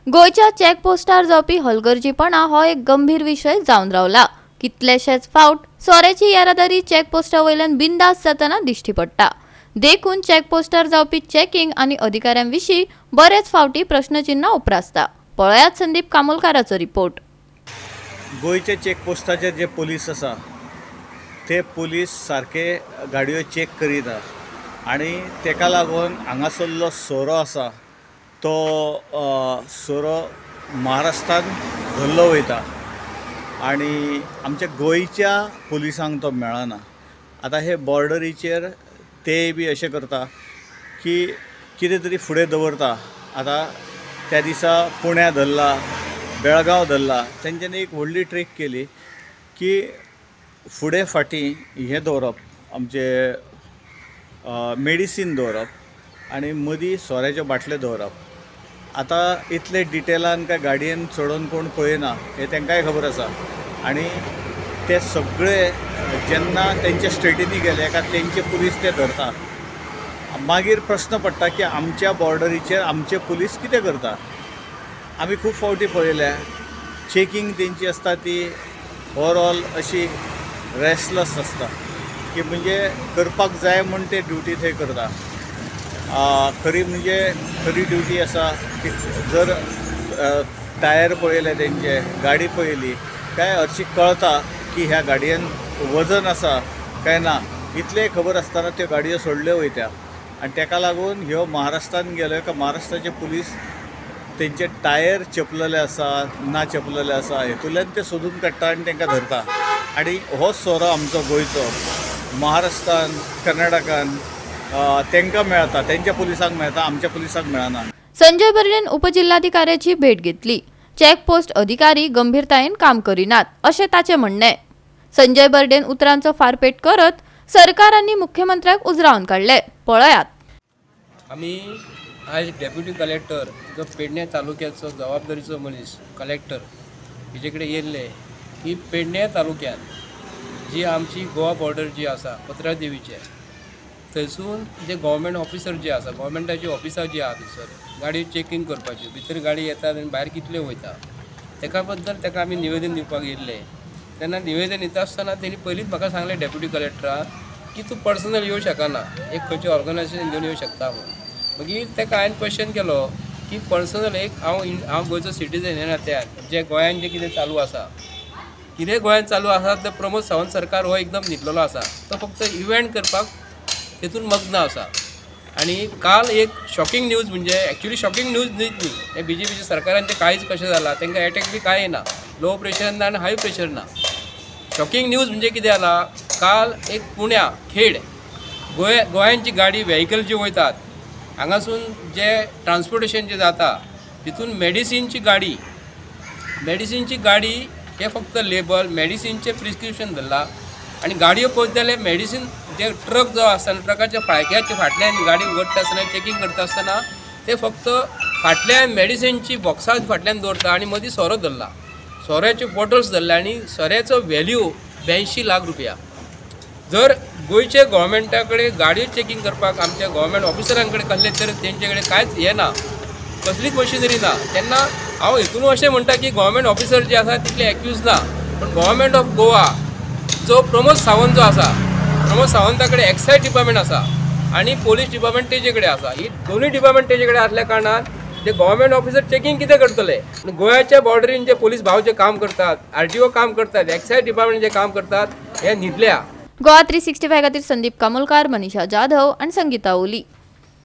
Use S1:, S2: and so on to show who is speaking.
S1: गोयच्या चेकपोस्टार जावपी हलगर्जीपणा हो एक गंभीर विषय जावन रावला। कितलेशेच फावट सोऱ्याची येरादारी चेकपोस्टा वयल्यान बिनधास्त जाताना दिश्टी पडटा। देखून चेकपोस्टार जावपी चेकिंग आनी अधिकाऱ्यांविशीं बरेच फावटी प्रश्नचिन्ह उप्रासता। पळयात संदीप कामोलकाराचो रिपोर्ट।
S2: गोयचे चेकपोस्टाचेर जे पोलीस आसा ते पोलीस सारके गाडयो चेक करिना आनी तेका लागून हांगासरलो सोरो आसा तो सोरो महाराष्ट्रान धरलो वयता आनी आमच्या गोयच्या पुलिसांक तो मेळना। आतां हे बॉर्डरीचेर ते बी अशें करता की कितें तरी फुडें दवरता। आतां त्या दिसा पुण्या धरला, बेळगांव धरला, तेंच्यांनी एक व्हडली ट्रीक केली की फुडें फाटीं हें दवरप, आमचे मेडिसीन दवरप आनी मदीं सोऱ्याच्यो बाटल्यो दवरप। आतां इतले डिटेलान काय गाडयेन चडोवन कोण पळयना हें तांकांय खबर आसा आनी ते सगळे जेन्ना तेंचे स्टेटीनी गेले काय तेंचे पुलीस ते धरता। मागीर प्रश्न पडटा की आमच्या बॉर्डरीचेर आमचे पुलीस कितें करता। आमी खूब फावटी पळयल्या चेकिंग तेंची आसता ती ओवरऑल अशी रेस्टलेस आसता की म्हणजे करपाक जाय म्हूण ते ड्युटी थंय करता। खरी म्हणजे खरी ड्युटी आसा की जर टायर पळयले तेंचे, गाडी पळयली काय हरशी कळता की ह्या गाडयेन वजन आसा काय ना। इतलें खबर आसतना त्यो गाडयो सोडल्यो वयत्या आनी ताका लागून ह्यो महाराष्ट्रान गेल्यो का महाराष्ट्राचे पुलीस तेंचे टायर चेपलेले आसा ना चेपलेले आसा हेतूंतल्यान ते सोदून काडटा आनी तांकां धरता। आनी हो सोरो आमचो गोंयचो महाराष्ट्रान कर्नाटकान तांकां मेळटा, तेंच्या पुलिसांक मेळटा, आमच्या पुलिसांक मेळना।
S1: संजय बर्डेन उपजिल्हाधिकाऱ्याची भेट घेतली। चेकपोस्ट अधिकारी गंभीरतायेन काम करिनात अशें ताचें म्हणणें। संजय बर्डेन उतरांचो फारपेट करत सरकारांनी मुख्यमंत्र्याक उजरावन काडले। पळयात।
S3: आमी आज डेप्युटी कलेक्टर जो पेडणे तालुक्याचो जबाबदारीचो मनीस कलेक्टर हेजे कडेन येयल्ले की पेडणे तालुक्यात जी आमची गोवा बॉर्डर जी आसा पत्रा देवीचे थंयसून जे गव्हर्मेंट ऑफिसर जे आसा, गव्हर्मेंटाची ऑफिसां जी आसा थंयसर गाडी चेकिंग करपाची, भितर गाडी येतात आनी भायर कितले वयता तेका बद्दल ताका आमी निवेदन दिवपाक येयल्ले। तेन्ना निवेदन दिता आसतना तेणी पयलींच म्हाका सांगलें डेप्युटी कलेक्टराक की तूं पर्सनल येवं शकना, एक खंयचें ऑर्गनायजेशन घेवन येवं शकता म्हणून। मागीर ताका हांवें क्वेश्चन केलो की पर्सनल एक हांव गोंयचो सिटीजन हे नात्यान जे गोंयान जे कितें चालू आसा, कितें गोंयान चालू आसा ते प्रमोद सावंत सरकार हो एकदम न्हिदलेलो आसा, तो फक्त इव्हेंट करपाक तेतून मग्न आसा। आनी काल एक शॉकिंग न्यूज म्हणजे एक्चुअली शॉकिंग न्यूज न्हीच न्ही, हे BJPच्या सरकारान ते कांयच कशें जालां, तांकां एटॅक बी कांय येना, लो प्रेशर ना आनी हाय प्रेशर ना। शॉकिंग न्यूज म्हणजे कितें जाला, काल एक पुण्या खेड गोंयांची गाडी व्हेहिकल जी वयतात हांगासून जे ट्रान्सपोर्टेशन जे जाता तितून मेडिसिनची गाडी हे फक्त लेबल मेडिसिनचे प्रिस्क्रिप्शन धरला आनी गाडयो पळयत जाल्यार मेडिसीन जे ट्रक जो आसता ट्रकाच्या फाळक्याच्या फाटल्यान गाडी उगडटा आसतना चेकिंग करता आसतना ते फक्त फाटल्यान मेडिसिनची बॉक्सां फाटल्यान दवरता आनी मदीं सोरो धरला, सोऱ्याचे बॉटल्स धरले आनी सोऱ्याचो व्हॅल्यू 82 लाख रुपया। जर गोंयचे गव्हर्मेंटा कडेन गाडयो चेकिंग करपाक आमच्या गव्हर्मेंट ऑफिसरां कडेन कसले तर तेंचे कडेन कांयच हें ना, कसलीच मशिनरी ना, तेन्ना हांव हेतून अशें म्हणटा की गव्हर्मेंट ऑफिसर जे आसा तितले एक्यूज ना, पण गव्हर्मेंट ऑफ गोवा जो प्रमोद सावंत जो आसा, प्रमोद सावंता कडेन एक्सायज डिपार्टमेंट आसा आनी पोलीस डिपार्टमेंट तेजे कडेन आसा। ही दोनूय डिपार्टमेंट तेजे कडेन आसल्या कारणान जे गव्हर्मेंट ऑफिसर चेकिंग कितें करतले, गोंयाच्या बॉर्डरीन जे पोलीस भाव जे काम करतात, RTO काम करतात, एक्सायज डिपार्टमेंट जे काम करतात हे न्हिदल्या।
S1: गोवा 365 खातीर संदीप कामोलकार, मनीषा जाधव आनी संगीता ओली।